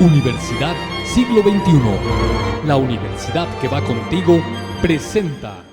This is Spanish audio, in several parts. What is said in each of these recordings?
Universidad Siglo XXI. La universidad que va contigo presenta.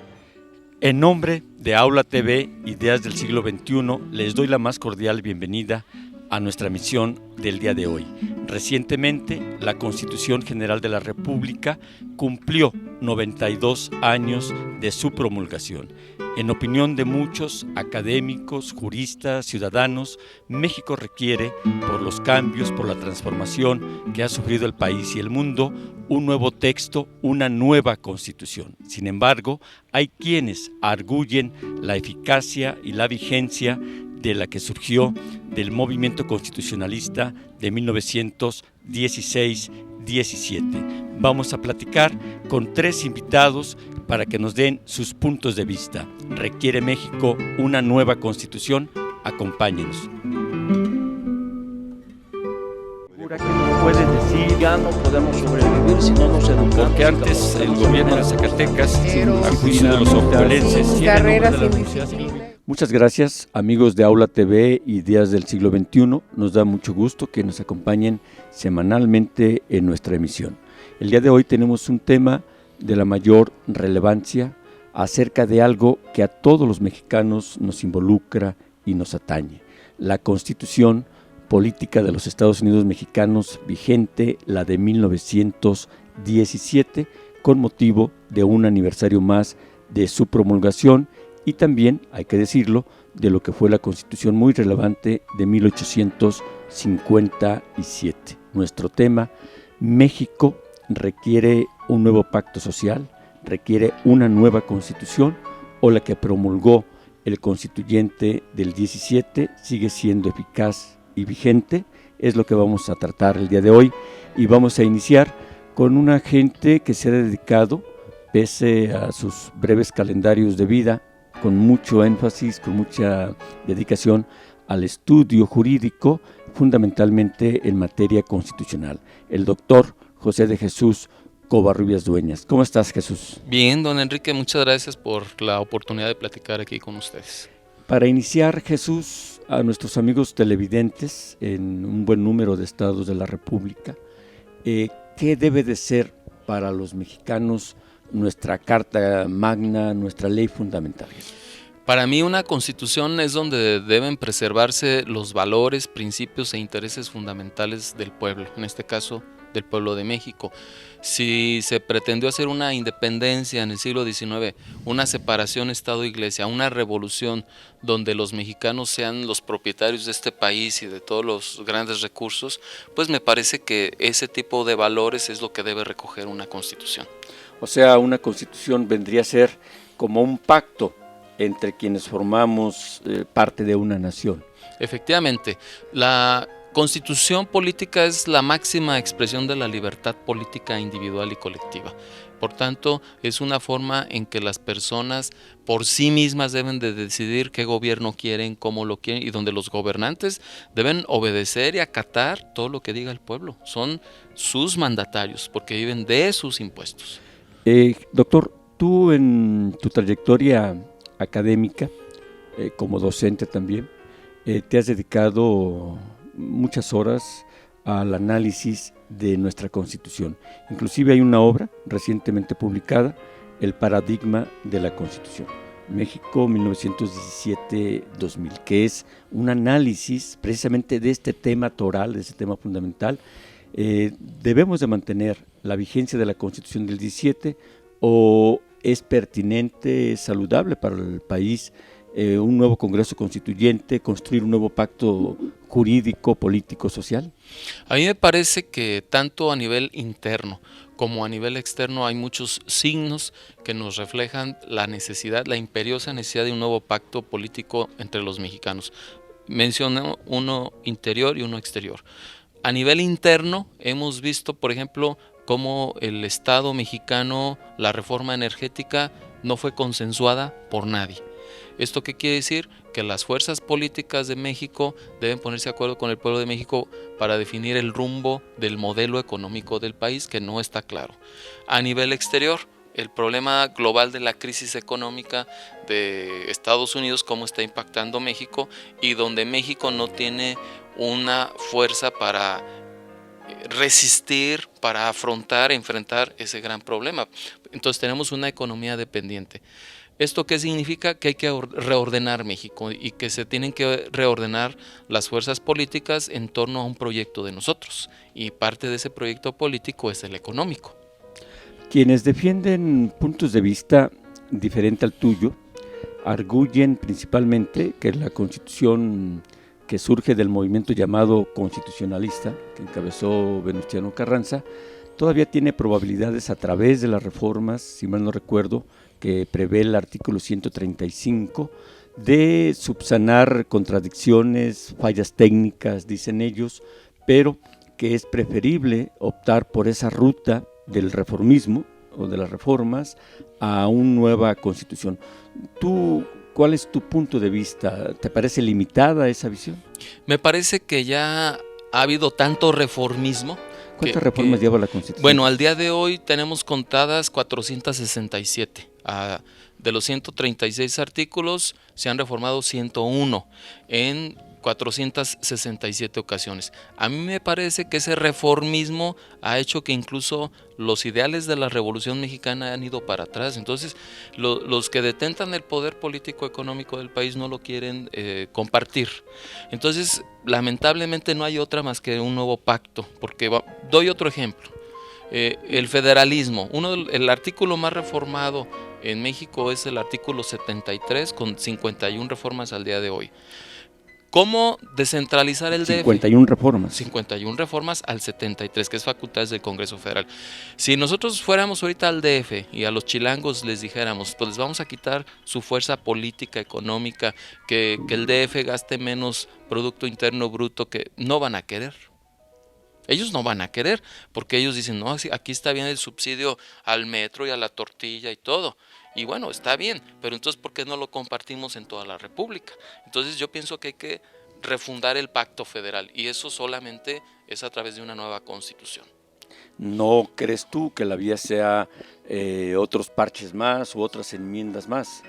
En nombre de Aula TV Ideas del Siglo XXI, les doy la más cordial bienvenida a nuestra misión del día de hoy. Recientemente, la Constitución General de la República cumplió 92 años de su promulgación. En opinión de muchos académicos, juristas, ciudadanos, México requiere, por los cambios, por la transformación que ha sufrido el país y el mundo, un nuevo texto, una nueva Constitución. Sin embargo, hay quienes arguyen la eficacia y la vigencia de la que surgió del movimiento constitucionalista de 1916-17. Vamos a platicar con 3 invitados para que nos den sus puntos de vista. ¿Requiere México una nueva constitución? Acompáñenos. ¿Qué nos puede decir? Ya no podemos sobrevivir si no nos educamos. Porque antes el gobierno de Zacatecas, a juicio de los ojuelenses, carreras indisciplina. Muchas gracias, amigos de Aula TV y Ideas del Siglo XXI. Nos da mucho gusto que nos acompañen semanalmente en nuestra emisión. El día de hoy tenemos un tema de la mayor relevancia acerca de algo que a todos los mexicanos nos involucra y nos atañe: la Constitución Política de los Estados Unidos Mexicanos vigente, la de 1917, con motivo de un aniversario más de su promulgación, y también, hay que decirlo, de lo que fue la Constitución muy relevante de 1857. Nuestro tema: México requiere un nuevo pacto social, requiere una nueva Constitución, o la que promulgó el constituyente del 17 sigue siendo eficaz y vigente. Es lo que vamos a tratar el día de hoy, y vamos a iniciar con una gente que se ha dedicado, pese a sus breves calendarios de vida, con mucho énfasis, con mucha dedicación al estudio jurídico, fundamentalmente en materia constitucional, el doctor José de Jesús Covarrubias Dueñas. ¿Cómo estás, Jesús? Bien, don Enrique, muchas gracias por la oportunidad de platicar aquí con ustedes. Para iniciar, Jesús, a nuestros amigos televidentes en un buen número de estados de la República, ¿qué debe de ser para los mexicanos nuestra Carta Magna, nuestra ley fundamental? Para mí, una constitución es donde deben preservarse los valores, principios e intereses fundamentales del pueblo, en este caso del pueblo de México. Si se pretendió hacer una independencia en el siglo XIX, una separación Estado-Iglesia, una revolución donde los mexicanos sean los propietarios de este país y de todos los grandes recursos, pues me parece que ese tipo de valores es lo que debe recoger una constitución. O sea, una constitución vendría a ser como un pacto entre quienes formamos parte de una nación. Efectivamente, la Constitución política es la máxima expresión de la libertad política individual y colectiva. Por tanto, es una forma en que las personas por sí mismas deben de decidir qué gobierno quieren, cómo lo quieren, y donde los gobernantes deben obedecer y acatar todo lo que diga el pueblo. Son sus mandatarios porque viven de sus impuestos. Doctor, tú en tu trayectoria académica, como docente también, te has dedicado muchas horas al análisis de nuestra Constitución. Inclusive hay una obra recientemente publicada, El paradigma de la Constitución, México 1917-2000, que es un análisis precisamente de este tema toral, de este tema fundamental. ¿Debemos de mantener la vigencia de la Constitución del 17 o es pertinente, es saludable para el país un nuevo Congreso Constituyente, construir un nuevo pacto jurídico, político, social? A mí me parece que tanto a nivel interno como a nivel externo hay muchos signos que nos reflejan la necesidad, la imperiosa necesidad de un nuevo pacto político entre los mexicanos. Menciono uno interior y uno exterior. A nivel interno hemos visto, por ejemplo, cómo el Estado mexicano, la reforma energética no fue consensuada por nadie. ¿Esto qué quiere decir? Que las fuerzas políticas de México deben ponerse de acuerdo con el pueblo de México para definir el rumbo del modelo económico del país, que no está claro. A nivel exterior, el problema global de la crisis económica de Estados Unidos, cómo está impactando México, y donde México no tiene una fuerza para resistir, para enfrentar ese gran problema. Entonces tenemos una economía dependiente. ¿Esto qué significa? Que hay que reordenar México y que se tienen que reordenar las fuerzas políticas en torno a un proyecto de nosotros. Y parte de ese proyecto político es el económico. Quienes defienden puntos de vista diferentes al tuyo arguyen principalmente que la Constitución que surge del movimiento llamado constitucionalista, que encabezó Venustiano Carranza, todavía tiene probabilidades a través de las reformas, si mal no recuerdo, que prevé el artículo 135, de subsanar contradicciones, fallas técnicas, dicen ellos, pero que es preferible optar por esa ruta del reformismo o de las reformas a una nueva constitución. ¿Tú cuál es tu punto de vista? ¿Te parece limitada esa visión? Me parece que ya ha habido tanto reformismo. ¿Cuántas reformas lleva la Constitución? Bueno, al día de hoy tenemos contadas 467. De los 136 artículos se han reformado 101 en 467 ocasiones. A mí me parece que ese reformismo ha hecho que incluso los ideales de la Revolución Mexicana han ido para atrás. Entonces, los que detentan el poder político económico del país no lo quieren compartir. Entonces, lamentablemente no hay otra más que un nuevo pacto, porque doy otro ejemplo. El federalismo, el artículo más reformado en México es el artículo 73 con 51 reformas al día de hoy. ¿Cómo descentralizar el DF? 51 reformas. 51 reformas al 73, que es facultades del Congreso Federal. Si nosotros fuéramos ahorita al DF y a los chilangos les dijéramos, pues les vamos a quitar su fuerza política, económica, que el DF gaste menos Producto Interno Bruto, que no van a querer. Ellos no van a querer, porque ellos dicen, no, aquí está bien el subsidio al metro y a la tortilla y todo. Y bueno, está bien, pero entonces ¿por qué no lo compartimos en toda la República? Entonces yo pienso que hay que refundar el pacto federal, y eso solamente es a través de una nueva constitución. ¿No crees tú que la vía sea otros parches más u otras enmiendas más?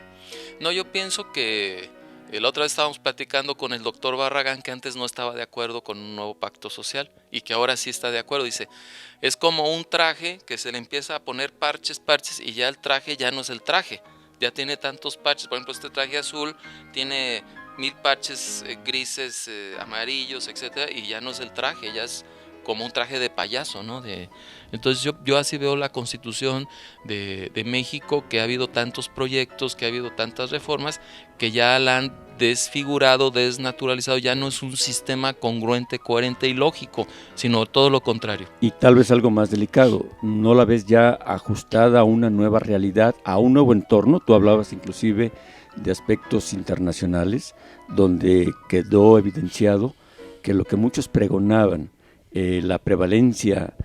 No, yo pienso que la otra vez estábamos platicando con el doctor Barragán, que antes no estaba de acuerdo con un nuevo pacto social y que ahora sí está de acuerdo. Dice, es como un traje que se le empieza a poner parches y ya el traje ya no es el traje, ya tiene tantos parches. Por ejemplo, este traje azul tiene 1000 parches grises, amarillos, etcétera, y ya no es el traje, ya es como un traje de payaso, ¿no? Entonces yo así veo la Constitución de México, que ha habido tantos proyectos, que ha habido tantas reformas, que ya la han desfigurado, desnaturalizado, ya no es un sistema congruente, coherente y lógico, sino todo lo contrario. Y tal vez algo más delicado, ¿no la ves ya ajustada a una nueva realidad, a un nuevo entorno? Tú hablabas inclusive de aspectos internacionales, donde quedó evidenciado que lo que muchos pregonaban, la prevalencia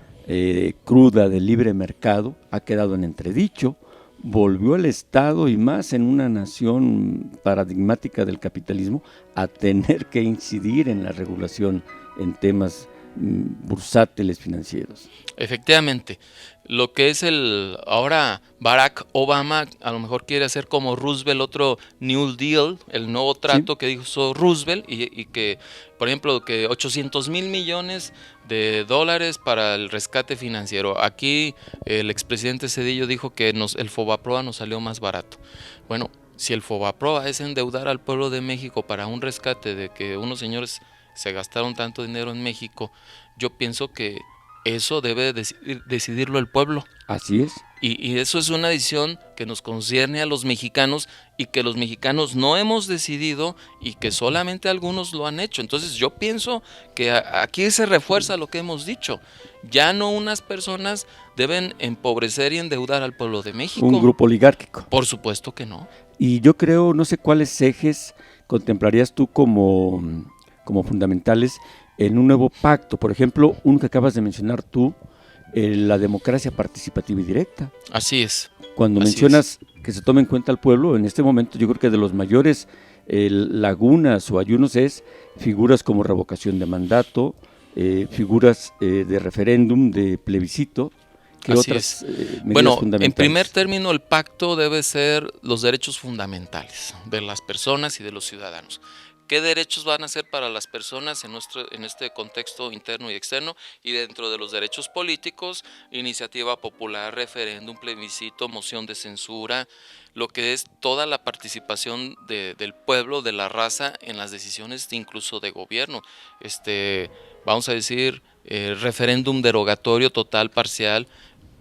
cruda del libre mercado, ha quedado en entredicho. Volvió el Estado, y más en una nación paradigmática del capitalismo, a tener que incidir en la regulación en temas bursátiles financieros. Efectivamente, lo que es ahora Barack Obama a lo mejor quiere hacer como Roosevelt, otro New Deal, el nuevo trato, sí, que dijo Roosevelt, y que, por ejemplo, que 800,000 millones de dólares para el rescate financiero. Aquí el expresidente Zedillo dijo que el Fobaproa nos salió más barato. Bueno, si el Fobaproa es endeudar al pueblo de México para un rescate de que unos señores se gastaron tanto dinero en México, yo pienso que eso debe decidirlo el pueblo. Así es. Y eso es una decisión que nos concierne a los mexicanos, y que los mexicanos no hemos decidido, y que solamente algunos lo han hecho. Entonces yo pienso que aquí se refuerza lo que hemos dicho. Ya no unas personas deben empobrecer y endeudar al pueblo de México. Un grupo oligárquico. Por supuesto que no. Y yo creo, no sé cuáles ejes contemplarías tú como fundamentales en un nuevo pacto. Por ejemplo, uno que acabas de mencionar tú, la democracia participativa y directa. Así es. Cuando mencionas que se tome en cuenta al pueblo, en este momento yo creo que de los mayores lagunas o ayunos es figuras como revocación de mandato, figuras de referéndum, de plebiscito. ¿Qué otras medidas fundamentales? En primer término, el pacto debe ser los derechos fundamentales de las personas y de los ciudadanos. qué derechos van a ser para las personas en este contexto interno y externo, y dentro de los derechos políticos, iniciativa popular, referéndum, plebiscito, moción de censura, lo que es toda la participación del pueblo, de la raza en las decisiones incluso de gobierno. Vamos a decir, referéndum derogatorio total, parcial.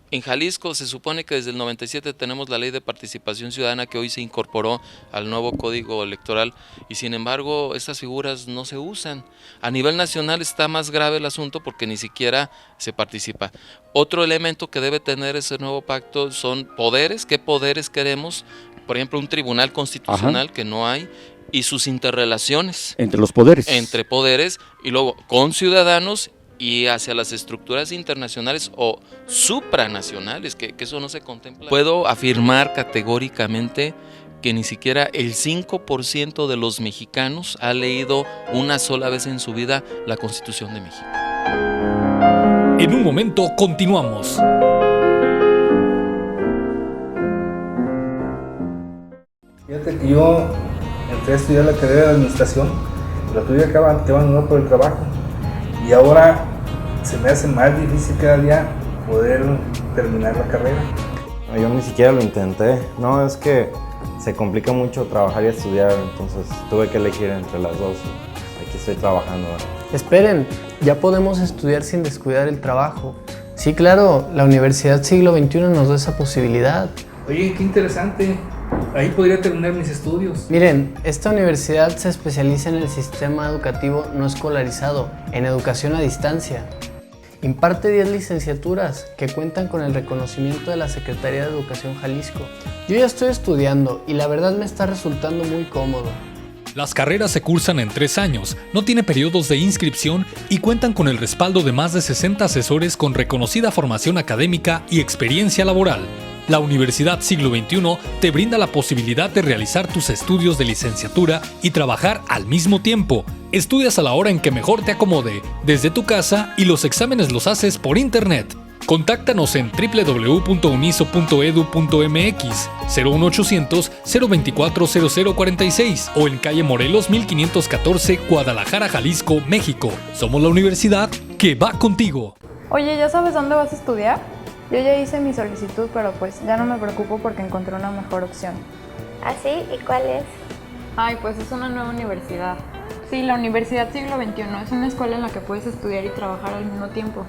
En Jalisco se supone que desde el 97 tenemos la ley de participación ciudadana que hoy se incorporó al nuevo código electoral, y sin embargo estas figuras no se usan. A nivel nacional está más grave el asunto porque ni siquiera se participa. Otro elemento que debe tener ese nuevo pacto son poderes. ¿Qué poderes queremos? Por ejemplo, un tribunal constitucional que no hay, y sus interrelaciones entre los poderes. Entre poderes, y luego con ciudadanos y hacia las estructuras internacionales o supranacionales, que eso no se contempla. Puedo afirmar categóricamente que ni siquiera el 5% de los mexicanos ha leído una sola vez en su vida la Constitución de México. En un momento continuamos. Fíjate que yo entré a estudiar la carrera de administración, la tuve que abandonar por el trabajo, y ahora se me hace más difícil cada día poder terminar la carrera. Yo ni siquiera lo intenté. No, es que se complica mucho trabajar y estudiar, entonces tuve que elegir entre las dos. Aquí estoy trabajando ahora. Esperen, ya podemos estudiar sin descuidar el trabajo. Sí, claro, la Universidad Siglo XXI nos da esa posibilidad. Oye, qué interesante. Ahí podría terminar mis estudios. Miren, esta universidad se especializa en el sistema educativo no escolarizado, en educación a distancia. Imparte 10 licenciaturas que cuentan con el reconocimiento de la Secretaría de Educación Jalisco. Yo ya estoy estudiando y la verdad me está resultando muy cómodo. Las carreras se cursan en 3 años, no tiene periodos de inscripción y cuentan con el respaldo de más de 60 asesores con reconocida formación académica y experiencia laboral. La Universidad Siglo XXI te brinda la posibilidad de realizar tus estudios de licenciatura y trabajar al mismo tiempo. Estudias a la hora en que mejor te acomode, desde tu casa, y los exámenes los haces por internet. Contáctanos en www.uniso.edu.mx 01800 024 0046 o en calle Morelos 1514, Guadalajara, Jalisco, México. Somos la universidad que va contigo. Oye, ¿ya sabes dónde vas a estudiar? Yo ya hice mi solicitud, pero pues ya no me preocupo porque encontré una mejor opción. ¿Ah, sí? ¿Y cuál es? Ay, pues es una nueva universidad. Sí, la Universidad Siglo XXI es una escuela en la que puedes estudiar y trabajar al mismo tiempo.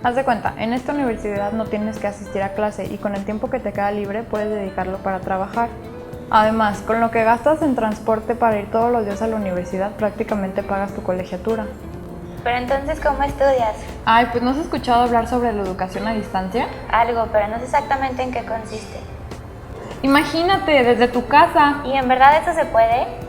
Haz de cuenta, en esta universidad no tienes que asistir a clase y con el tiempo que te queda libre puedes dedicarlo para trabajar. Además, con lo que gastas en transporte para ir todos los días a la universidad, prácticamente pagas tu colegiatura. Pero entonces, ¿cómo estudias? Ay, pues ¿no has escuchado hablar sobre la educación a distancia? Algo, pero no sé exactamente en qué consiste. Imagínate, desde tu casa. ¿Y en verdad eso se puede?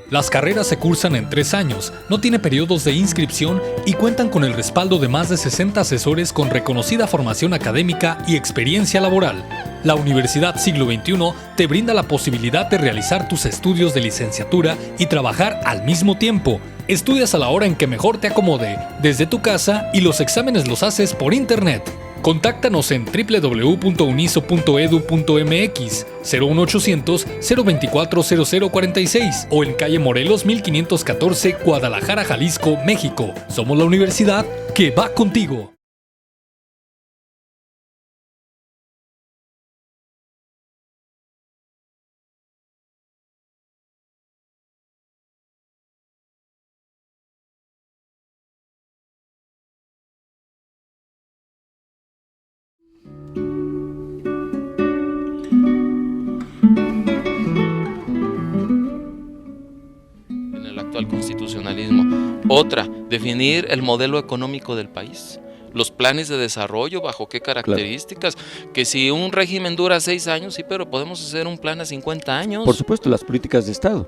Las carreras se cursan en 3 años, no tiene periodos de inscripción y cuentan con el respaldo de más de 60 asesores con reconocida formación académica y experiencia laboral. La Universidad Siglo XXI te brinda la posibilidad de realizar tus estudios de licenciatura y trabajar al mismo tiempo. Estudias a la hora en que mejor te acomode, desde tu casa, y los exámenes los haces por internet. Contáctanos en www.uniso.edu.mx 01800 024 0046 o en calle Morelos 1514, Guadalajara, Jalisco, México. Somos la universidad que va contigo. Al constitucionalismo. Otra, definir el modelo económico del país, los planes de desarrollo, bajo qué características, que si un régimen dura 6 años, sí, pero podemos hacer un plan a 50 años. Por supuesto, las políticas de Estado.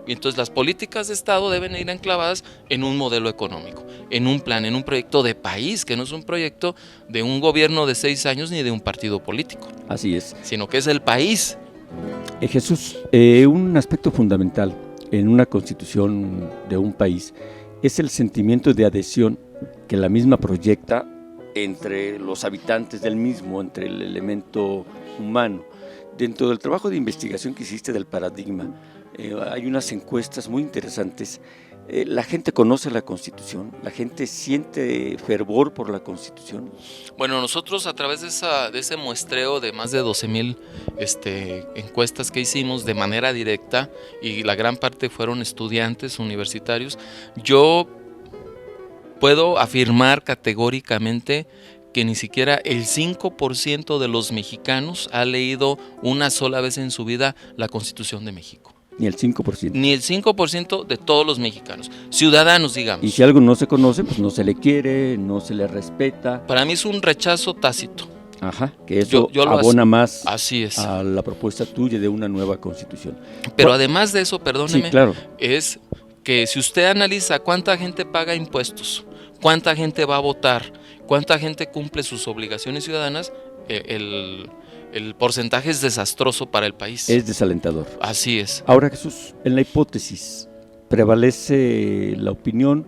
Y entonces las políticas de Estado deben ir enclavadas en un modelo económico, en un plan, en un proyecto de país, que no es un proyecto de un gobierno de 6 años ni de un partido político. Así es. Sino que es el país. Jesús, un aspecto fundamental en una constitución de un país es el sentimiento de adhesión que la misma proyecta entre los habitantes del mismo, entre el elemento humano. dentro del trabajo de investigación que hiciste del paradigma, hay unas encuestas muy interesantes. ¿La gente conoce la Constitución? ¿La gente siente fervor por la Constitución? Bueno, nosotros a través de ese muestreo de más de 12,000 encuestas que hicimos de manera directa, y la gran parte fueron estudiantes universitarios, yo puedo afirmar categóricamente que ni siquiera el 5% de los mexicanos ha leído una sola vez en su vida la Constitución de México. Ni el 5%. Ni el 5% de todos los mexicanos, ciudadanos, digamos. Y si algo no se conoce, pues no se le quiere, no se le respeta. Para mí es un rechazo tácito. Ajá, que eso Yo abona más así es. a la propuesta tuya de una nueva Constitución. Pero además de eso, perdóneme, sí, claro, es que si usted analiza cuánta gente paga impuestos, cuánta gente va a votar, cuánta gente cumple sus obligaciones ciudadanas, el porcentaje es desastroso para el país. es desalentador. Así es. Ahora, Jesús, en la hipótesis prevalece la opinión,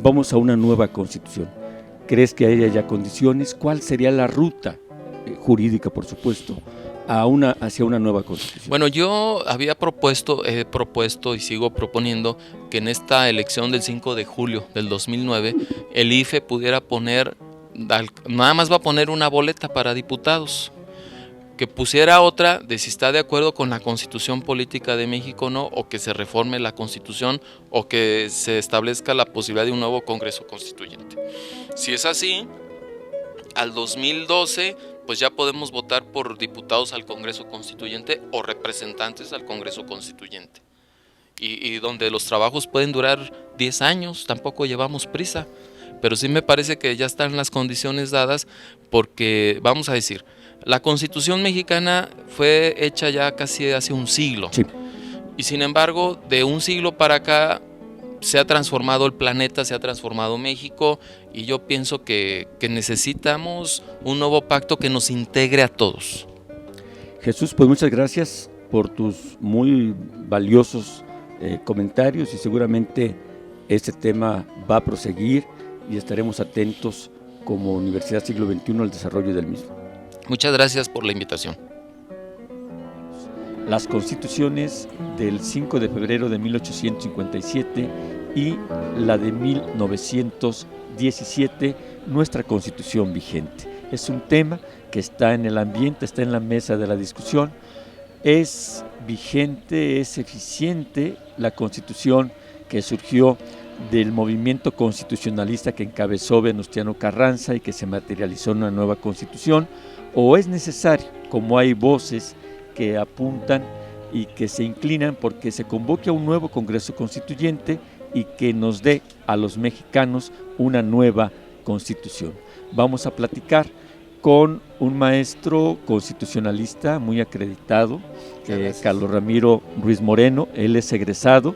vamos a una nueva Constitución. ¿Crees que haya ya condiciones? ¿Cuál sería la ruta jurídica, por supuesto, hacia una nueva Constitución? Bueno, yo he propuesto y sigo proponiendo que en esta elección del 5 de julio del 2009 el IFE pudiera poner, nada más va a poner una boleta para diputados, que pusiera otra de si está de acuerdo con la Constitución Política de México o no, o que se reforme la Constitución, o que se establezca la posibilidad de un nuevo Congreso Constituyente. Si es así, al 2012 pues ya podemos votar por diputados al Congreso Constituyente o representantes al Congreso Constituyente. Y donde los trabajos pueden durar 10 años, tampoco llevamos prisa, pero sí me parece que ya están las condiciones dadas, porque vamos a decir, la Constitución mexicana fue hecha ya casi hace un siglo, Sí. y sin embargo de un siglo para acá se ha transformado el planeta, se ha transformado México, y yo pienso que necesitamos un nuevo pacto que nos integre a todos. Jesús, pues muchas gracias por tus muy valiosos comentarios, y seguramente este tema va a proseguir y estaremos atentos como Universidad Siglo XXI al desarrollo del mismo. Muchas gracias por la invitación. Las constituciones del 5 de febrero de 1857 y la de 1917, nuestra constitución vigente. Es un tema que está en el ambiente, está en la mesa de la discusión. Es vigente, es eficiente la constitución que surgió del movimiento constitucionalista que encabezó Venustiano Carranza y que se materializó en una nueva constitución, o es necesario, como hay voces que apuntan y que se inclinan porque se convoque a un nuevo Congreso Constituyente y que nos dé a los mexicanos una nueva constitución. Vamos a platicar con un maestro constitucionalista muy acreditado, Carlos Ramiro Ruiz Moreno. Él es egresado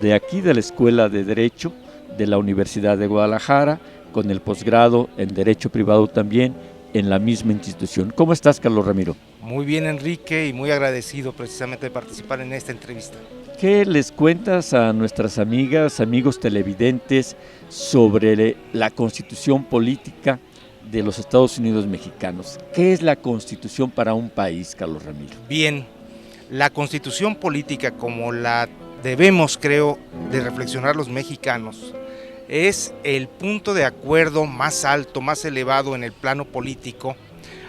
de aquí de la Escuela de Derecho de la Universidad de Guadalajara, con el posgrado en Derecho Privado también en la misma institución. ¿Cómo estás, Carlos Ramiro? Muy bien, Enrique, y muy agradecido precisamente de participar en esta entrevista. ¿Qué les cuentas a nuestras amigas, amigos televidentes sobre la constitución política de los Estados Unidos mexicanos? ¿Qué es la constitución para un país, Carlos Ramiro? Bien, la constitución política, como la debemos, creo, de reflexionar los mexicanos, es el punto de acuerdo más alto, más elevado en el plano político,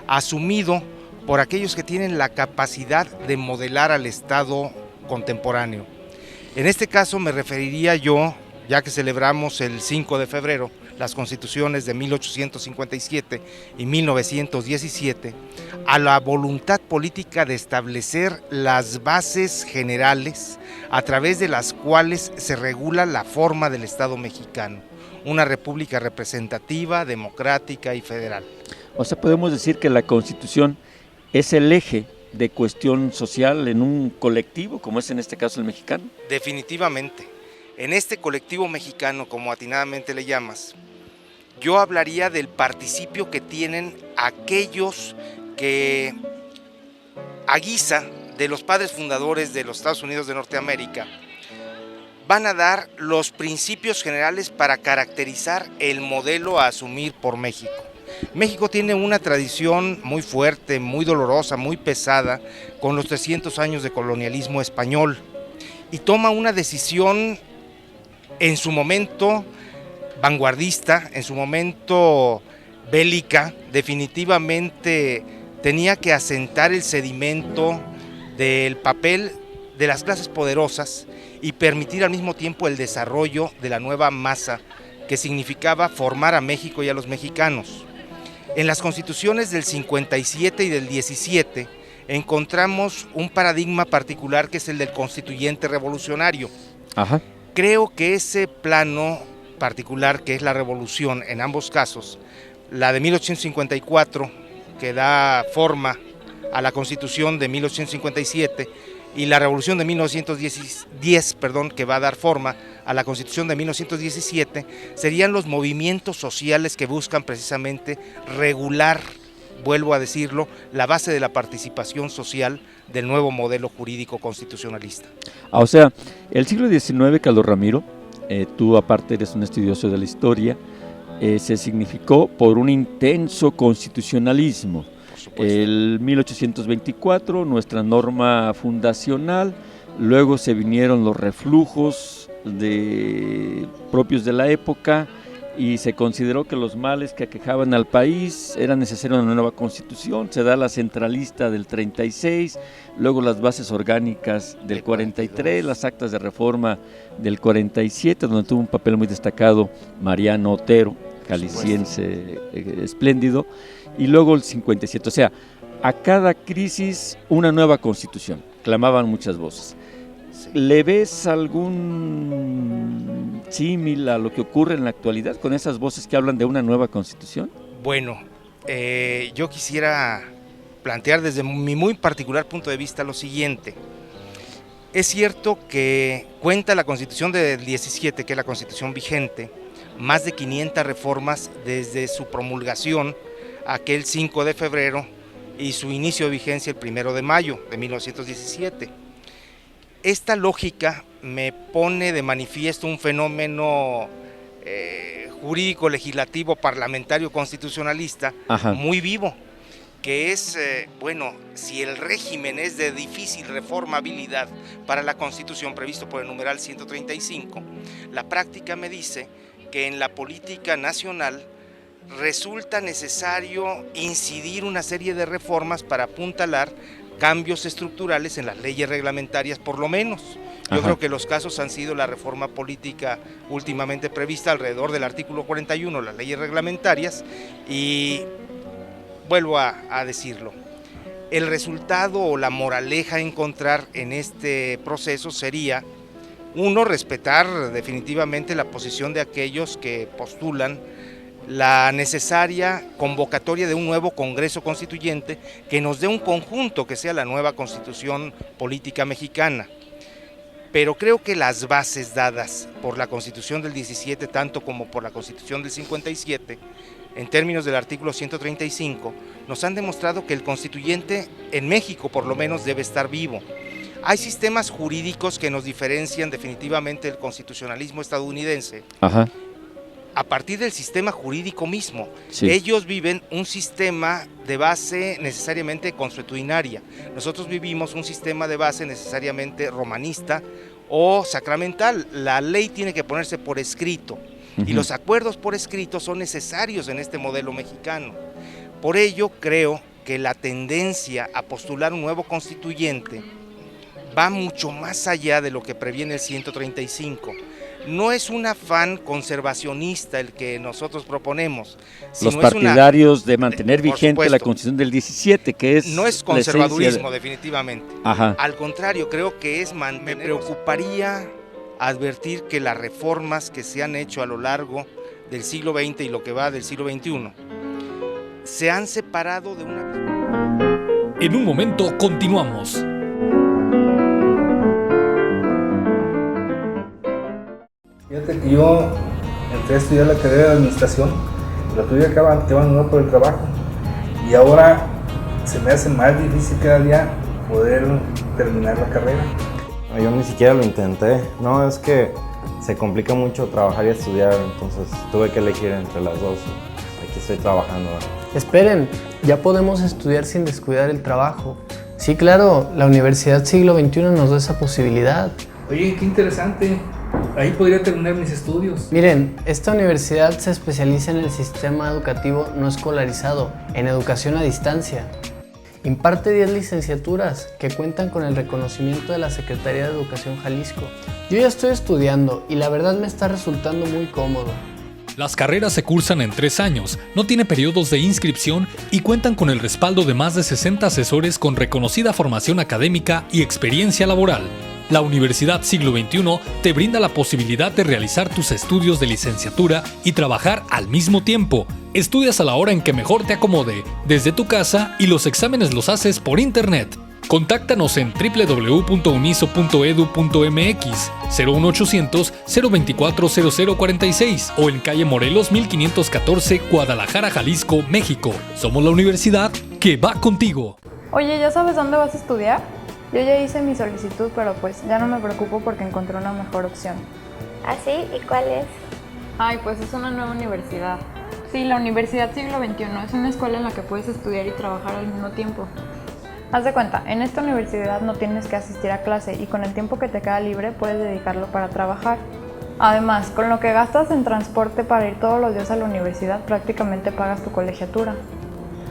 asumido por aquellos que tienen la capacidad de modelar al Estado contemporáneo. En este caso me referiría yo, ya que celebramos el 5 de febrero, las constituciones de 1857 y 1917, a la voluntad política de establecer las bases generales a través de las cuales se regula la forma del Estado mexicano, una república representativa, democrática y federal. O sea, podemos decir que la Constitución es el eje de cuestión social en un colectivo, como es en este caso el mexicano. Definitivamente. En este colectivo mexicano, como atinadamente le llamas, yo hablaría del participio que tienen aquellos que, a guisa de los padres fundadores de los Estados Unidos de Norteamérica, van a dar los principios generales para caracterizar el modelo a asumir por México. México tiene una tradición muy fuerte, muy dolorosa, muy pesada, con los 300 años de colonialismo español, y toma una decisión en su momento vanguardista, en su momento bélica. Definitivamente tenía que asentar el sedimento del papel de las clases poderosas y permitir al mismo tiempo el desarrollo de la nueva masa que significaba formar a México y a los mexicanos. En las constituciones del 57 y del 17 encontramos un paradigma particular que es el del constituyente revolucionario. Ajá. Creo que ese plano particular, que es la revolución en ambos casos, la de 1854, que da forma a la Constitución de 1857, y la revolución de 1910, que va a dar forma a la Constitución de 1917, serían los movimientos sociales que buscan precisamente regular, vuelvo a decirlo, la base de la participación social del nuevo modelo jurídico constitucionalista. O sea, el siglo XIX, Carlos Ramiro, tú aparte eres un estudioso de la historia, se significó por un intenso constitucionalismo. El 1824, nuestra norma fundacional, luego se vinieron los reflujos propios de la época y se consideró que los males que aquejaban al país era necesaria una nueva constitución. Se da la centralista del 36, luego las bases orgánicas del 43, las actas de reforma del 47, donde tuvo un papel muy destacado Mariano Otero, jalisciense espléndido, y luego el 57, o sea, a cada crisis una nueva constitución, clamaban muchas voces. ¿Le ves algún símil a lo que ocurre en la actualidad con esas voces que hablan de una nueva constitución? Bueno, yo quisiera plantear desde mi muy particular punto de vista lo siguiente. Es cierto que cuenta la Constitución del 17, que es la Constitución vigente, más de 500 reformas desde su promulgación aquel 5 de febrero y su inicio de vigencia el 1 de mayo de 1917. Esta lógica me pone de manifiesto un fenómeno jurídico, legislativo, parlamentario, constitucionalista, muy vivo, que es, bueno, si el régimen es de difícil reformabilidad para la Constitución previsto por el numeral 135, la práctica me dice que en la política nacional resulta necesario incidir una serie de reformas para apuntalar cambios estructurales en las leyes reglamentarias, por lo menos. Yo creo que los casos han sido la reforma política últimamente prevista alrededor del artículo 41, las leyes reglamentarias, y vuelvo a decirlo, el resultado o la moraleja a encontrar en este proceso sería, uno, respetar definitivamente la posición de aquellos que postulan la necesaria convocatoria de un nuevo Congreso Constituyente que nos dé un conjunto que sea la nueva Constitución política mexicana. Pero creo que las bases dadas por la Constitución del 17, tanto como por la Constitución del 57, en términos del artículo 135, nos han demostrado que el constituyente en México por lo menos debe estar vivo. Hay sistemas jurídicos que nos diferencian definitivamente del constitucionalismo estadounidense. A partir del sistema jurídico mismo. Ellos viven un sistema de base necesariamente consuetudinaria. Nosotros vivimos un sistema de base necesariamente romanista o sacramental. La ley tiene que ponerse por escrito y los acuerdos por escrito son necesarios en este modelo mexicano. Por ello creo que la tendencia a postular un nuevo constituyente va mucho más allá de lo que previene el 135. No es un afán conservacionista el que nosotros proponemos. Los partidarios de mantener vigente la Constitución del 17, que es... No es conservadurismo, definitivamente. Al contrario, creo que es me preocuparía advertir que las reformas que se han hecho a lo largo del siglo XX y lo que va del siglo XXI se han separado de una... En un momento continuamos. Fíjate que yo entré a estudiar la carrera de administración, la tuve que abandonar por el trabajo y ahora se me hace más difícil cada día poder terminar la carrera. Yo ni siquiera lo intenté, no, es que se complica mucho trabajar y estudiar, entonces tuve que elegir entre las dos. aquí estoy trabajando ahora. Esperen, ya podemos estudiar sin descuidar el trabajo. Sí, claro, la Universidad Siglo XXI nos da esa posibilidad. Oye, qué interesante. Ahí podría terminar mis estudios. Miren, esta universidad se especializa en el sistema educativo no escolarizado, en educación a distancia. Imparte 10 licenciaturas que cuentan con el reconocimiento de la Secretaría de Educación Jalisco. Yo ya estoy estudiando y la verdad me está resultando muy cómodo. Las carreras se cursan en 3 años, no tiene periodos de inscripción y cuentan con el respaldo de más de 60 asesores con reconocida formación académica y experiencia laboral. La Universidad Siglo XXI te brinda la posibilidad de realizar tus estudios de licenciatura y trabajar al mismo tiempo. Estudias a la hora en que mejor te acomode, desde tu casa, y los exámenes los haces por internet. Contáctanos en www.uniso.edu.mx 01800 024 0046 o en calle Morelos 1514, Guadalajara, Jalisco, México. Somos la universidad que va contigo. Oye, ¿ya sabes dónde vas a estudiar? Yo ya hice mi solicitud, pero pues ya no me preocupo porque encontré una mejor opción. ¿Ah, sí? ¿Y cuál es? Ay, pues es una nueva universidad. Sí, la Universidad Siglo XXI es una escuela en la que puedes estudiar y trabajar al mismo tiempo. Haz de cuenta, en esta universidad no tienes que asistir a clase y con el tiempo que te queda libre puedes dedicarlo para trabajar. Además, con lo que gastas en transporte para ir todos los días a la universidad, prácticamente pagas tu colegiatura.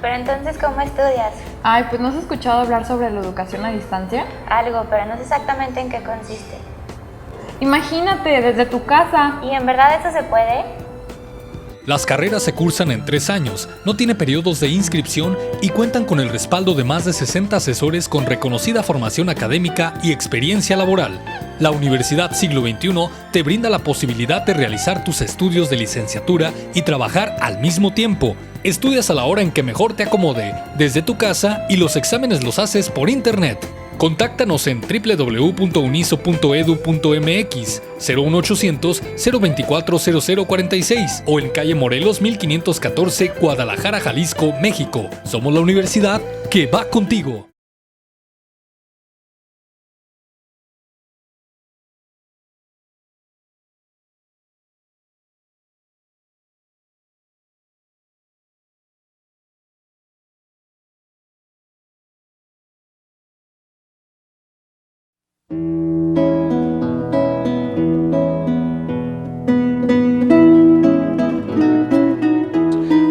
Pero entonces, ¿cómo estudias? Ay, pues ¿no has escuchado hablar sobre la educación a distancia? Algo, pero no sé exactamente en qué consiste. Imagínate, desde tu casa. ¿Y en verdad eso se puede? Las carreras se cursan en 3 años, no tiene periodos de inscripción y cuentan con el respaldo de más de 60 asesores con reconocida formación académica y experiencia laboral. La Universidad Siglo XXI te brinda la posibilidad de realizar tus estudios de licenciatura y trabajar al mismo tiempo. Estudias a la hora en que mejor te acomode, desde tu casa, y los exámenes los haces por internet. Contáctanos en www.uniso.edu.mx 01800 024 0046 o en calle Morelos 1514, Guadalajara, Jalisco, México. Somos la universidad que va contigo.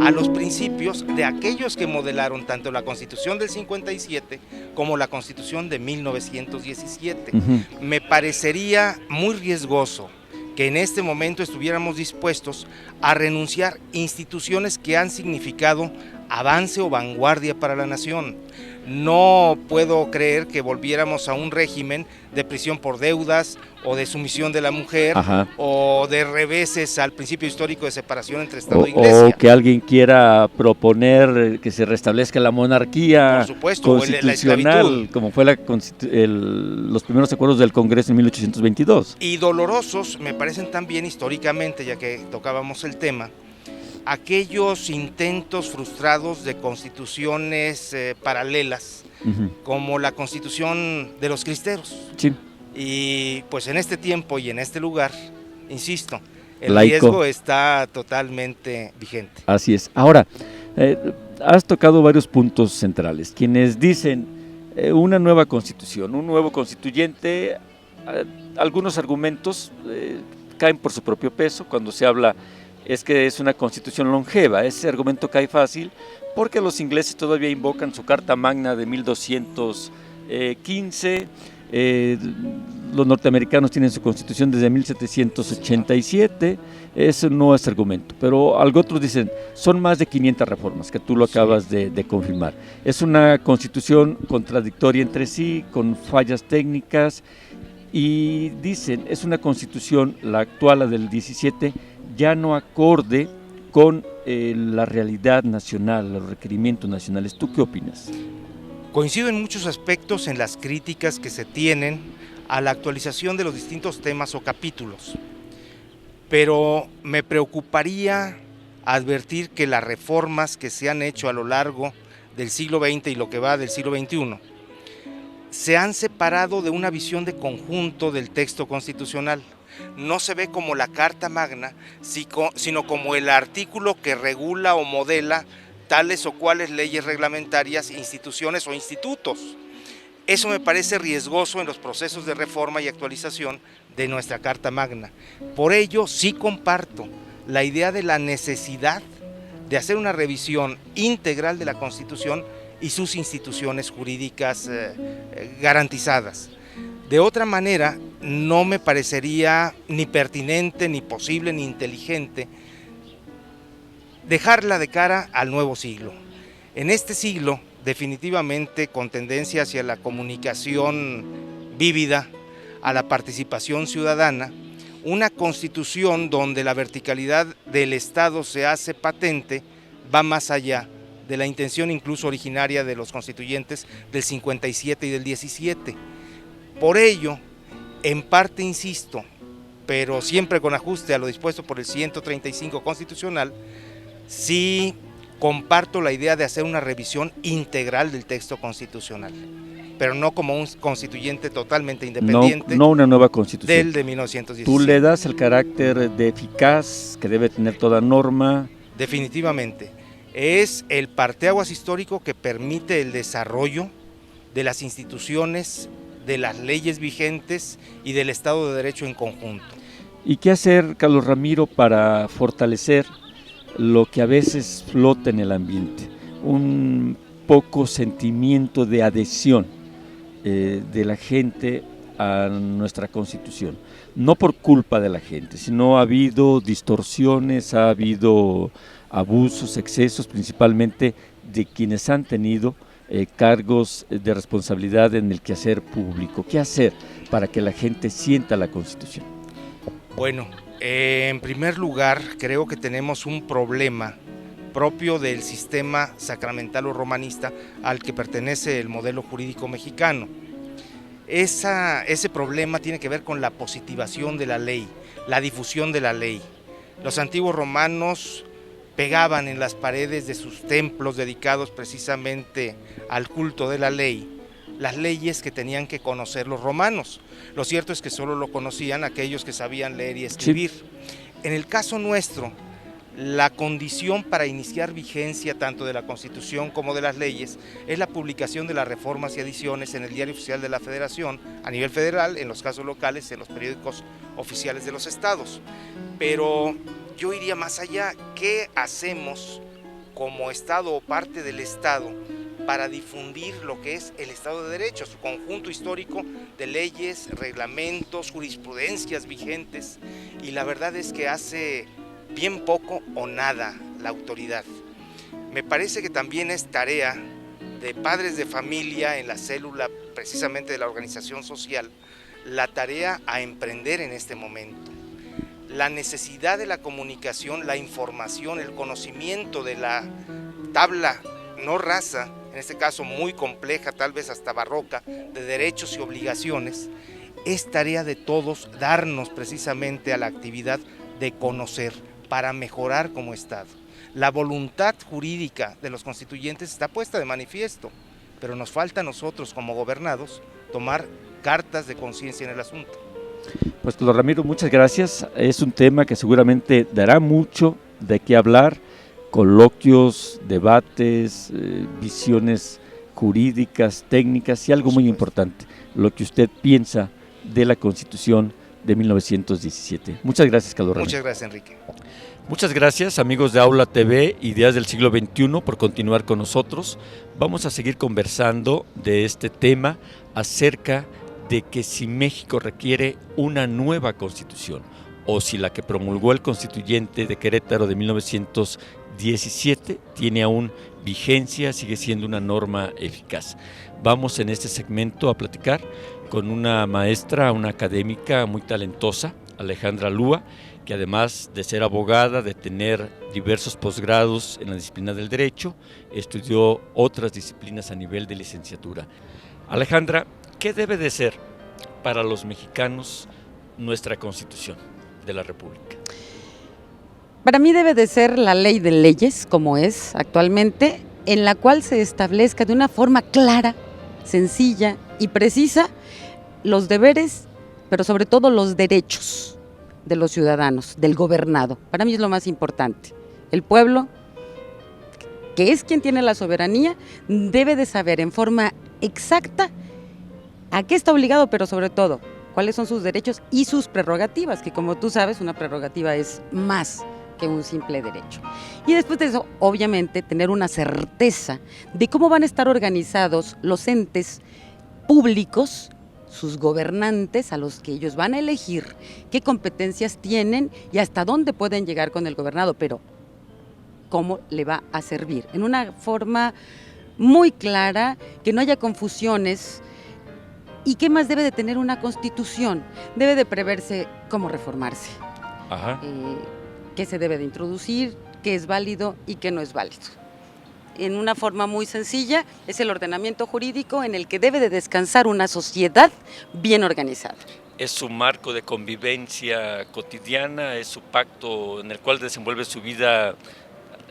A los principios de aquellos que modelaron tanto la Constitución del 57 como la Constitución de 1917. Me parecería muy riesgoso que en este momento estuviéramos dispuestos a renunciar instituciones que han significado avance o vanguardia para la nación. No puedo creer que volviéramos a un régimen de prisión por deudas o de sumisión de la mujer o de reveses al principio histórico de separación entre Estado e Iglesia. O que alguien quiera proponer que se restablezca la monarquía, por supuesto, constitucional, como fue los primeros acuerdos del Congreso en 1822. Y dolorosos me parecen también históricamente, ya que tocábamos el tema, aquellos intentos frustrados de constituciones paralelas, como la constitución de los cristeros. Sí. Y pues en este tiempo y en este lugar, insisto, el laico. riesgo está totalmente vigente. Así es. Ahora, has tocado varios puntos centrales. Quienes dicen una nueva constitución, un nuevo constituyente, algunos argumentos caen por su propio peso cuando se habla. Es que es una constitución longeva. Ese argumento cae fácil porque los ingleses todavía invocan su Carta Magna de 1215, los norteamericanos tienen su constitución desde 1787, eso no es argumento, pero algo otros dicen, son más de 500 reformas, que tú lo acabas de confirmar. Es una constitución contradictoria entre sí, con fallas técnicas, y dicen, es una constitución, la actual, la del 17, ya no acorde con la realidad nacional, los requerimientos nacionales. ¿Tú qué opinas? Coincido en muchos aspectos en las críticas que se tienen a la actualización de los distintos temas o capítulos, pero me preocuparía advertir que las reformas que se han hecho a lo largo del siglo XX y lo que va del siglo XXI se han separado de una visión de conjunto del texto constitucional. no se ve como la Carta Magna, sino como el artículo que regula o modela tales o cuales leyes reglamentarias, instituciones o institutos. Eso me parece riesgoso en los procesos de reforma y actualización de nuestra Carta Magna. Por ello, sí comparto la idea de la necesidad de hacer una revisión integral de la Constitución y sus instituciones jurídicas garantizadas. De otra manera, no me parecería ni pertinente, ni posible, ni inteligente dejarla de cara al nuevo siglo. En este siglo, definitivamente con tendencia hacia la comunicación vívida, a la participación ciudadana, una constitución donde la verticalidad del Estado se hace patente va más allá de la intención incluso originaria de los constituyentes del 57 y del 17. Por ello, en parte insisto, pero siempre con ajuste a lo dispuesto por el 135 constitucional, sí comparto la idea de hacer una revisión integral del texto constitucional, pero no como un constituyente totalmente independiente. No una nueva constitución. Del de 1917. ¿Tú le das el carácter de eficaz que debe tener toda norma? Definitivamente. Es el parteaguas histórico que permite el desarrollo de las instituciones, de las leyes vigentes y del Estado de Derecho en conjunto. ¿Y qué hacer, Carlos Ramiro, para fortalecer lo que a veces flota en el ambiente? Un poco sentimiento de adhesión de la gente a nuestra Constitución. No por culpa de la gente, sino ha habido distorsiones, ha habido abusos, excesos, principalmente de quienes han tenido cargos de responsabilidad en el quehacer público. ¿Qué hacer para que la gente sienta la Constitución? Bueno, en primer lugar, creo que tenemos un problema propio del sistema sacramental o romanista al que pertenece el modelo jurídico mexicano. Ese problema tiene que ver con la positivación de la ley, la difusión de la ley. Los antiguos romanos pegaban en las paredes de sus templos dedicados precisamente al culto de la ley, las leyes que tenían que conocer los romanos. Lo cierto es que solo lo conocían aquellos que sabían leer y escribir. Sí. En el caso nuestro, la condición para iniciar vigencia tanto de la Constitución como de las leyes es la publicación de las reformas y adiciones en el Diario Oficial de la Federación, a nivel federal, en los casos locales, en los periódicos oficiales de los estados. Pero yo iría más allá. ¿Qué hacemos como Estado o parte del Estado para difundir lo que es el Estado de Derecho, su conjunto histórico de leyes, reglamentos, jurisprudencias vigentes? Y la verdad es que hace bien poco o nada la autoridad. Me parece que también es tarea de padres de familia en la célula precisamente de la organización social, la tarea a emprender en este momento. La necesidad de la comunicación, la información, el conocimiento de la tabla no rasa, en este caso muy compleja, tal vez hasta barroca, de derechos y obligaciones, es tarea de todos darnos precisamente a la actividad de conocer para mejorar como Estado. La voluntad jurídica de los constituyentes está puesta de manifiesto, pero nos falta a nosotros como gobernados tomar cartas de conciencia en el asunto. Pues Carlos Ramiro, muchas gracias. Es un tema que seguramente dará mucho de qué hablar, coloquios, debates, visiones jurídicas, técnicas y algo muy importante, lo que usted piensa de la Constitución de 1917. Muchas gracias, Carlos Ramiro. Muchas gracias, Enrique. Muchas gracias, amigos de Aula TV, Ideas del Siglo XXI, por continuar con nosotros. Vamos a seguir conversando de este tema acerca de que si México requiere una nueva Constitución o si la que promulgó el constituyente de Querétaro de 1917 tiene aún vigencia, sigue siendo una norma eficaz. Vamos en este segmento a platicar con una maestra, una académica muy talentosa, Alejandra Lúa, que además de ser abogada, de tener diversos posgrados en la disciplina del derecho, estudió otras disciplinas a nivel de licenciatura. Alejandra, ¿qué debe de ser para los mexicanos nuestra Constitución de la República? Para mí debe de ser la ley de leyes, como es actualmente, en la cual se establezca de una forma clara, sencilla y precisa los deberes, pero sobre todo los derechos de los ciudadanos, del gobernado. Para mí es lo más importante. El pueblo, que es quien tiene la soberanía, debe de saber en forma exacta a qué está obligado, pero sobre todo, cuáles son sus derechos y sus prerrogativas, que como tú sabes, una prerrogativa es más que un simple derecho. Y después de eso, obviamente, tener una certeza de cómo van a estar organizados los entes públicos, sus gobernantes a los que ellos van a elegir, qué competencias tienen y hasta dónde pueden llegar con el gobernado, pero cómo le va a servir, en una forma muy clara, que no haya confusiones. ¿Y qué más debe de tener una constitución? Debe de preverse cómo reformarse, qué se debe de introducir, qué es válido y qué no es válido. En una forma muy sencilla, es el ordenamiento jurídico en el que debe de descansar una sociedad bien organizada. Es su marco de convivencia cotidiana, es su pacto en el cual desenvuelve su vida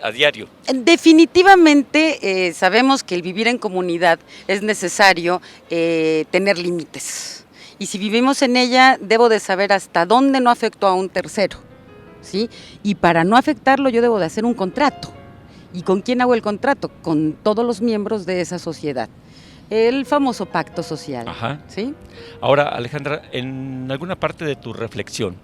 a diario. Definitivamente sabemos que el vivir en comunidad es necesario tener límites. Y si vivimos en ella, debo de saber hasta dónde no afecto a un tercero, ¿sí? Y para no afectarlo, yo debo de hacer un contrato. ¿Y con quién hago el contrato? Con todos los miembros de esa sociedad. El famoso pacto social. ¿Sí? Ahora, Alejandra, en alguna parte de tu reflexión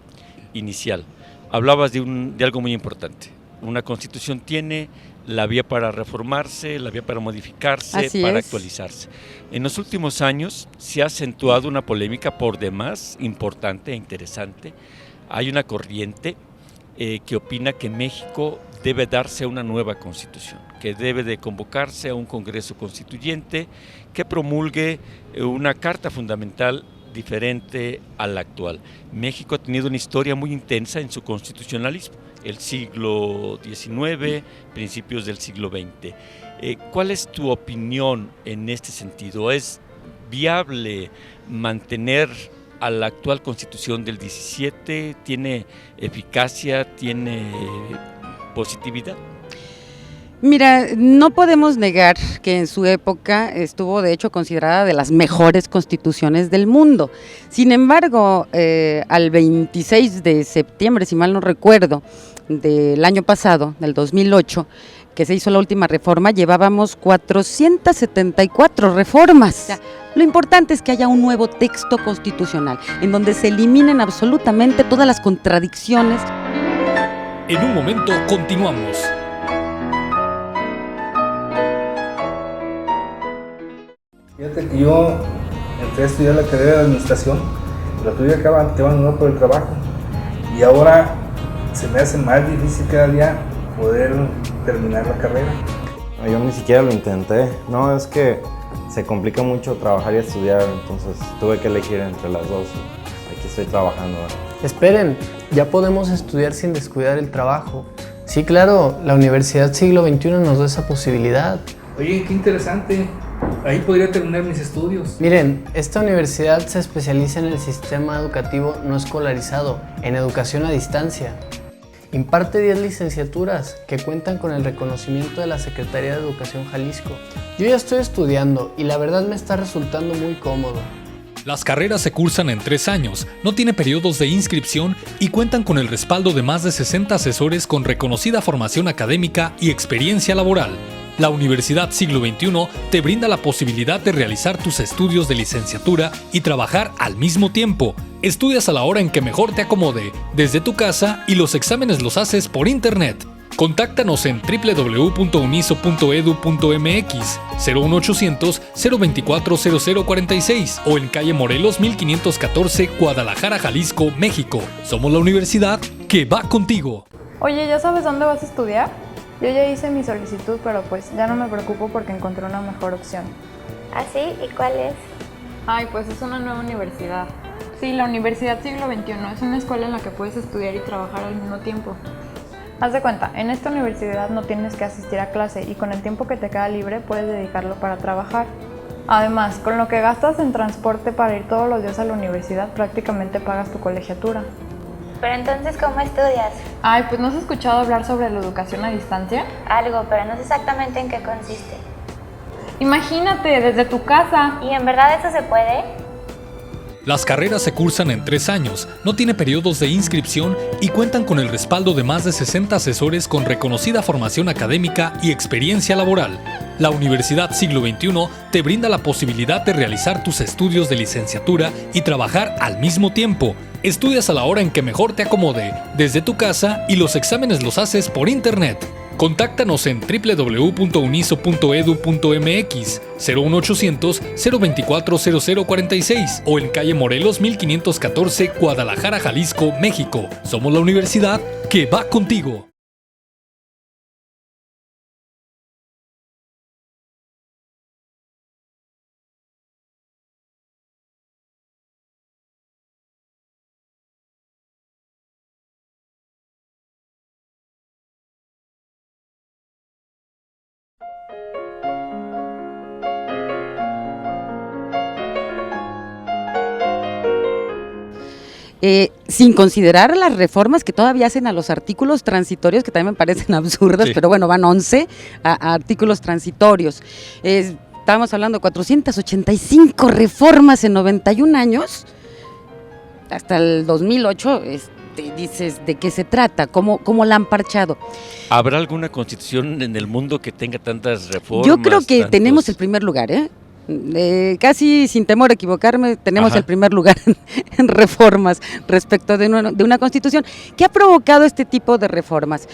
inicial, hablabas de algo muy importante. Una constitución tiene la vía para reformarse, la vía para modificarse, para actualizarse. En los últimos años se ha acentuado una polémica por demás importante e interesante. Hay una corriente que opina que México debe darse una nueva constitución, que debe de convocarse a un Congreso Constituyente que promulgue una carta fundamental diferente a la actual. México ha tenido una historia muy intensa en su constitucionalismo, el siglo XIX, principios del siglo XX. ¿Cuál es tu opinión en este sentido? ¿Es viable mantener a la actual Constitución del 17? ¿Tiene eficacia? ¿Tiene positividad? Mira, no podemos negar que en su época estuvo de hecho considerada de las mejores constituciones del mundo. Sin embargo, al 26 de septiembre, si mal no recuerdo, del año pasado, del 2008, que se hizo la última reforma, llevábamos 474 reformas. O sea, lo importante es que haya un nuevo texto constitucional, en donde se eliminen absolutamente todas las contradicciones. En un momento continuamos. Fíjate que yo entré a estudiar la carrera de administración, la tuve que abandonar por el trabajo y ahora se me hace más difícil cada día poder terminar la carrera. Yo ni siquiera lo intenté, no, es que se complica mucho trabajar y estudiar, entonces tuve que elegir entre las dos. Aquí estoy trabajando ahora. Esperen, ya podemos estudiar sin descuidar el trabajo. Sí, claro, la Universidad Siglo XXI nos da esa posibilidad. Oye, qué interesante. Ahí podría terminar mis estudios. Miren, esta universidad se especializa en el sistema educativo no escolarizado, en educación a distancia. Imparte 10 licenciaturas que cuentan con el reconocimiento de la Secretaría de Educación Jalisco. Yo ya estoy estudiando y la verdad me está resultando muy cómodo. Las carreras se cursan en 3 años, no tiene periodos de inscripción y cuentan con el respaldo de más de 60 asesores con reconocida formación académica y experiencia laboral. La Universidad Siglo XXI te brinda la posibilidad de realizar tus estudios de licenciatura y trabajar al mismo tiempo. Estudias a la hora en que mejor te acomode, desde tu casa, y los exámenes los haces por internet. Contáctanos en www.uniso.edu.mx 01800 024 0046 o en calle Morelos 1514, Guadalajara, Jalisco, México. Somos la universidad que va contigo. Oye, ¿ya sabes dónde vas a estudiar? Yo ya hice mi solicitud, pero pues ya no me preocupo porque encontré una mejor opción. ¿Ah, sí? ¿Y cuál es? Ay, pues es una nueva universidad. Sí, la Universidad Siglo XXI es una escuela en la que puedes estudiar y trabajar al mismo tiempo. Haz de cuenta, en esta universidad no tienes que asistir a clase y con el tiempo que te queda libre puedes dedicarlo para trabajar. Además, con lo que gastas en transporte para ir todos los días a la universidad, prácticamente pagas tu colegiatura. Pero entonces, ¿cómo estudias? Ay, pues ¿no has escuchado hablar sobre la educación a distancia? Algo, pero no sé exactamente en qué consiste. Imagínate, desde tu casa. ¿Y en verdad eso se puede? Las carreras se cursan en 3 años, no tiene periodos de inscripción y cuentan con el respaldo de más de 60 asesores con reconocida formación académica y experiencia laboral. La Universidad Siglo XXI te brinda la posibilidad de realizar tus estudios de licenciatura y trabajar al mismo tiempo. Estudias a la hora en que mejor te acomode, desde tu casa, y los exámenes los haces por internet. Contáctanos en www.uniso.edu.mx 01800 024 0046 o en calle Morelos 1514, Guadalajara, Jalisco, México. Somos la universidad que va contigo. Sin considerar las reformas que todavía hacen a los artículos transitorios, que también me parecen absurdas, Sí. pero bueno, van 11 a artículos transitorios. Estábamos hablando de 485 reformas en 91 años, hasta el 2008, dices, ¿de qué se trata? ¿Cómo la han parchado? ¿Habrá alguna constitución en el mundo que tenga tantas reformas? Yo creo que tantos- tenemos el primer lugar, casi sin temor a equivocarme, tenemos Ajá. el primer lugar en reformas respecto de una constitución que ha provocado este tipo de reformas.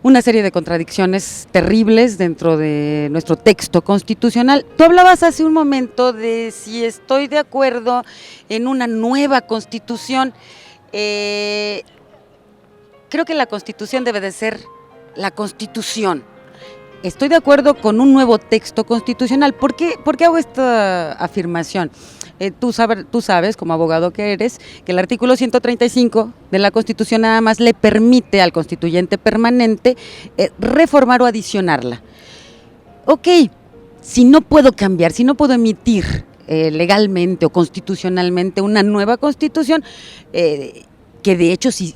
Una serie de contradicciones terribles dentro de nuestro texto constitucional. Tú hablabas hace un momento de si estoy de acuerdo en una nueva constitución. Creo que la constitución debe de ser la constitución. Estoy de acuerdo con un nuevo texto constitucional. ¿Por qué hago esta afirmación? Tú sabes, como abogado que eres, que el artículo 135 de la Constitución nada más le permite al constituyente permanente reformar o adicionarla. Ok, si no puedo cambiar, si no puedo emitir legalmente o constitucionalmente una nueva constitución, que de hecho si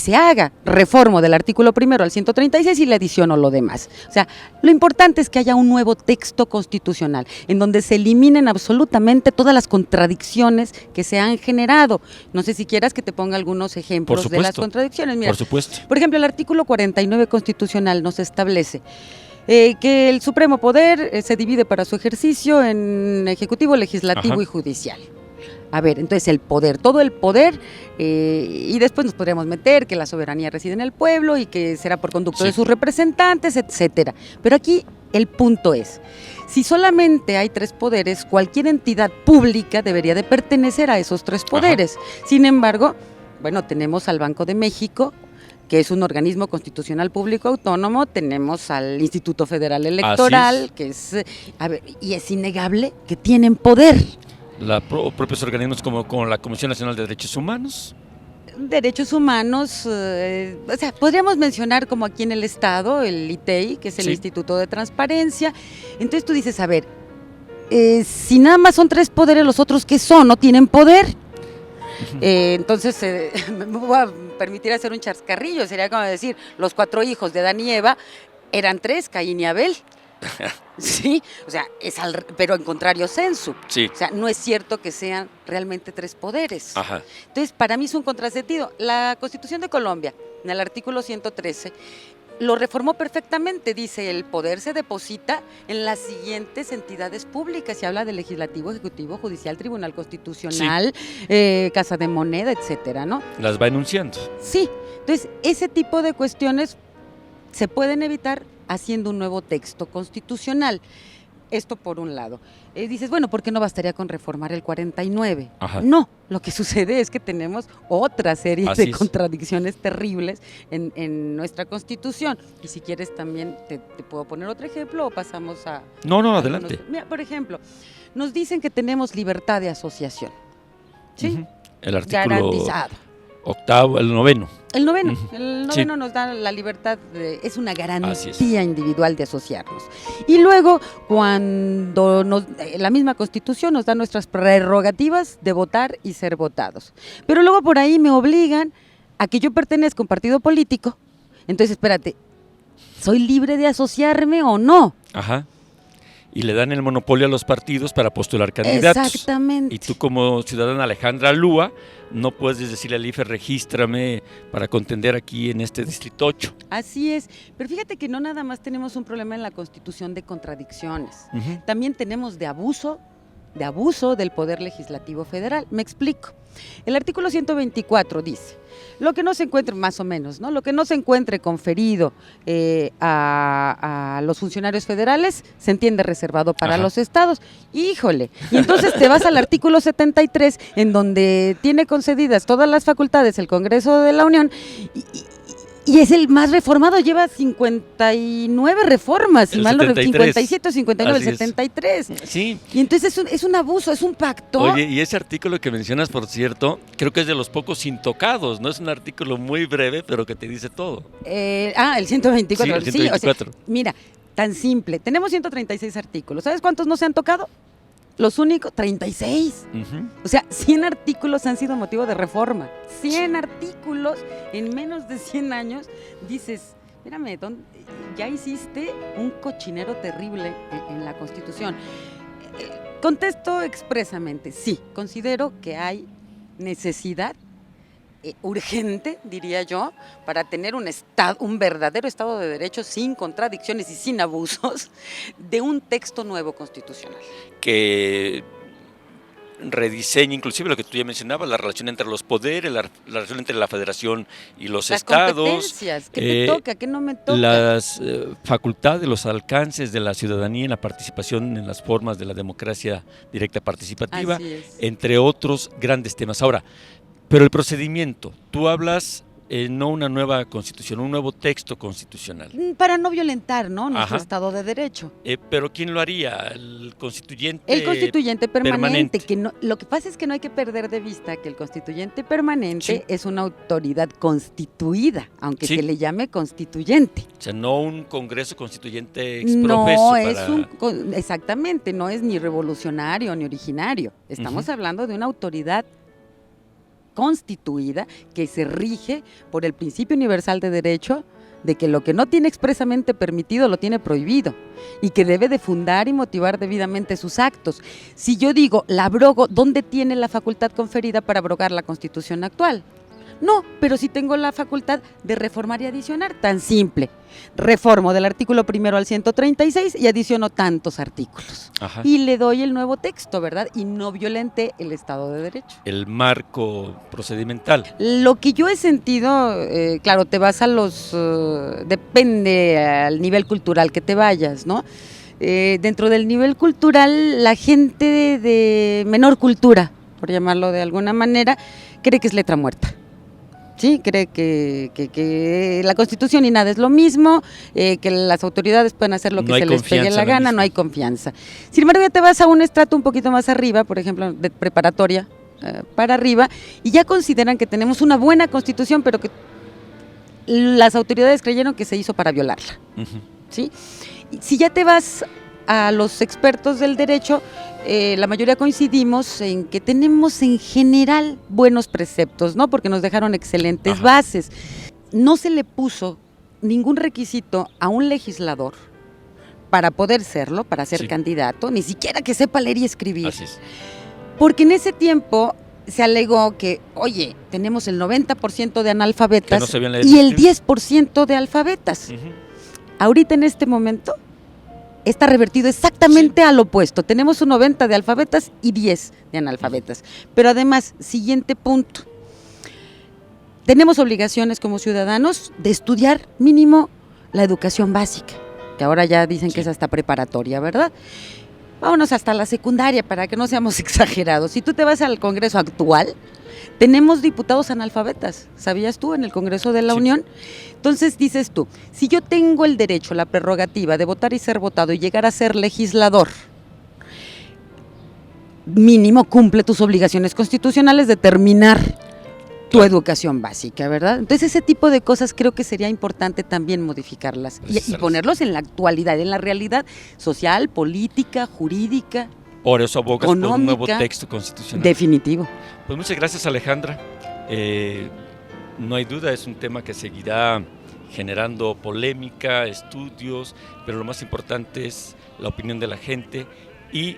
se haga, reformo del artículo primero al 136 y le adiciono lo demás. O sea, lo importante es que haya un nuevo texto constitucional en donde se eliminen absolutamente todas las contradicciones que se han generado. No sé si quieras que te ponga algunos ejemplos de las supuesto. contradicciones. Mira, Por supuesto. por ejemplo, el artículo 49 constitucional nos establece que el supremo poder se divide para su ejercicio en ejecutivo, legislativo Ajá. y judicial. A ver, entonces el poder, todo el poder, y después nos podríamos meter que la soberanía reside en el pueblo y que será por conducto de sus representantes, etcétera. Pero aquí el punto es, si solamente hay 3 poderes, cualquier entidad pública debería de pertenecer a esos 3 poderes. Sin embargo, bueno, tenemos al Banco de México, que es un organismo constitucional público autónomo, tenemos al Instituto Federal Electoral, que es, y es innegable que tienen poder. Propios organismos como la Comisión Nacional de Derechos Humanos. Derechos humanos, o sea, podríamos mencionar como aquí en el Estado, el ITEI, que es el Instituto de Transparencia. Entonces tú dices, a ver, si nada más son 3 poderes, los otros ¿qué son? ¿No tienen poder? Entonces, me voy a permitir hacer un chascarrillo, sería como decir, los 4 hijos de Adán y Eva eran 3, Caín y Abel. Sí, o sea, pero en contrario sensu. Sí. O sea, no es cierto que sean realmente 3 poderes. Ajá. Entonces, para mí es un contrasentido. La Constitución de Colombia, en el artículo 113, lo reformó perfectamente. Dice, el poder se deposita en las siguientes entidades públicas. Se habla de legislativo, ejecutivo, judicial, tribunal constitucional, casa de moneda, etcétera, ¿no? Las va enunciando. Sí. Entonces, ese tipo de cuestiones se pueden evitar haciendo un nuevo texto constitucional. Esto por un lado. Dices, bueno, ¿por qué no bastaría con reformar el 49? Ajá. No, lo que sucede es que tenemos otra serie Así de es. contradicciones terribles en nuestra Constitución. Y si quieres también te puedo poner otro ejemplo o pasamos a... No, algunos. adelante. Mira, por ejemplo, nos dicen que tenemos libertad de asociación. ¿Sí? Ujú. El artículo Garantizado. octavo, el noveno. El noveno, Ujú. el Sí. noveno nos da la libertad, es una Así garantía individual de asociarnos. Y luego, cuando la misma Constitución nos da nuestras prerrogativas de votar y ser votados. Pero luego por ahí me obligan a que yo pertenezca a un partido político. Entonces, espérate, ¿soy libre de asociarme o no? Ajá. y le dan el monopolio a los partidos para postular candidatos. Exactamente. Y tú como ciudadana Alejandra Lúa no puedes decirle al IFE, regístrame para contender aquí en este Distrito 8. Así es, pero fíjate que no nada más tenemos un problema en la Constitución de contradicciones, también tenemos de abuso del Poder Legislativo Federal. Me explico. El artículo 124 dice, lo que no se encuentre, más o menos, ¿no? Lo que no se encuentre conferido a los funcionarios federales se entiende reservado para los estados. Híjole, y entonces te vas al artículo 73, en donde tiene concedidas todas las facultades el Congreso de la Unión, y es el más reformado, lleva 59 reformas, si mal no recuerdo, 57 o 59, 73. Sí. Y entonces es un abuso, es un pacto. Oye, y ese artículo que mencionas, por cierto, creo que es de los pocos intocados, ¿no? Es un artículo muy breve, pero que te dice todo. El 124. Sí, el 124. Sí, o sea, mira, tan simple. Tenemos 136 artículos. ¿Sabes cuántos no se han tocado? Los únicos, 36. O sea, 100 artículos han sido motivo de reforma. 100 artículos en menos de 100 años. Dices, mírame, ya hiciste un cochinero terrible en la Constitución. Contesto expresamente, sí, considero que hay necesidad urgente, diría yo, para tener un verdadero Estado de Derecho sin contradicciones y sin abusos, de un texto nuevo constitucional. Que rediseña inclusive lo que tú ya mencionabas, la relación entre los poderes, la relación entre la federación y los estados. Las competencias, ¿qué me toca, qué no me toca? Las facultades, los alcances de la ciudadanía en la participación en las formas de la democracia directa participativa, entre otros grandes temas. Ahora, pero el procedimiento, tú hablas no una nueva constitución, un nuevo texto constitucional. Para no violentar, ¿no? Nuestro Estado de Derecho. Pero ¿quién lo haría? ¿El constituyente? El constituyente permanente. Que no, lo que pasa es que no hay que perder de vista que el constituyente permanente es una autoridad constituida, aunque se le llame constituyente. O sea, no un congreso constituyente exprofeso. No, exactamente, no es ni revolucionario ni originario. Estamos hablando de una autoridad constituida que se rige por el principio universal de derecho de que lo que no tiene expresamente permitido lo tiene prohibido y que debe de fundar y motivar debidamente sus actos. Si yo digo, la abrogo, ¿dónde tiene la facultad conferida para abrogar la Constitución actual? No, pero sí tengo la facultad de reformar y adicionar, tan simple. Reformo del artículo 1 al 136 y adiciono tantos artículos. Y le doy el nuevo texto, ¿verdad? Y no violenté el Estado de Derecho. El marco procedimental. Lo que yo he sentido, claro, te vas a depende al nivel cultural que te vayas, ¿no? Dentro del nivel cultural, la gente de menor cultura, por llamarlo de alguna manera, cree que es letra muerta. Sí, cree que la Constitución y nada es lo mismo, que las autoridades pueden hacer lo que se les pegue la gana, no hay confianza. Sin embargo, ya te vas a un estrato un poquito más arriba, por ejemplo, de preparatoria para arriba, y ya consideran que tenemos una buena Constitución, pero que las autoridades creyeron que se hizo para violarla. ¿Sí? Si ya te vas a los expertos del derecho, la mayoría coincidimos en que tenemos en general buenos preceptos, ¿no? Porque nos dejaron excelentes bases. No se le puso ningún requisito a un legislador para poder serlo, para ser candidato, ni siquiera que sepa leer y escribir. Así es. Porque en ese tiempo se alegó que, oye, tenemos el 90% de analfabetas y el 10% de alfabetas. Ahorita en este momento está revertido exactamente al opuesto. Tenemos un 90 de alfabetas y 10 de analfabetas. Pero además, siguiente punto, tenemos obligaciones como ciudadanos de estudiar mínimo la educación básica, que ahora ya dicen que es hasta preparatoria, ¿verdad? Vámonos hasta la secundaria para que no seamos exagerados. Si tú te vas al Congreso actual, tenemos diputados analfabetas, ¿sabías tú? En el Congreso de la Unión. Entonces dices tú, si yo tengo el derecho, la prerrogativa de votar y ser votado y llegar a ser legislador, mínimo cumple tus obligaciones constitucionales de terminar tu educación básica, ¿verdad? Entonces ese tipo de cosas creo que sería importante también modificarlas y ponerlos en la actualidad, en la realidad social, política, jurídica. Por eso abogas por un nuevo texto constitucional. Definitivo. Pues muchas gracias, Alejandra. No hay duda, es un tema que seguirá generando polémica, estudios, pero lo más importante es la opinión de la gente y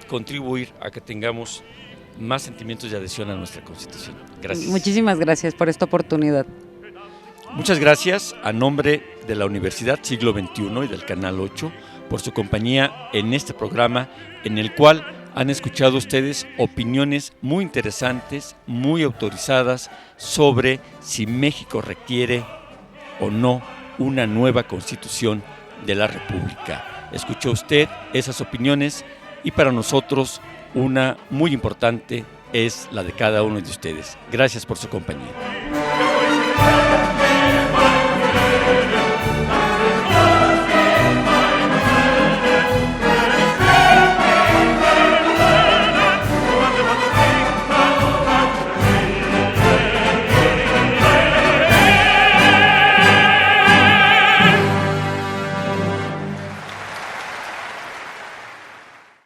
contribuir a que tengamos más sentimientos de adhesión a nuestra Constitución. Gracias. Muchísimas gracias por esta oportunidad. Muchas gracias a nombre de la Universidad Siglo XXI y del Canal 8 por su compañía en este programa en el cual han escuchado ustedes opiniones muy interesantes, muy autorizadas sobre si México requiere o no una nueva Constitución de la República. Escuchó usted esas opiniones y para nosotros una muy importante es la de cada uno de ustedes. Gracias por su compañía.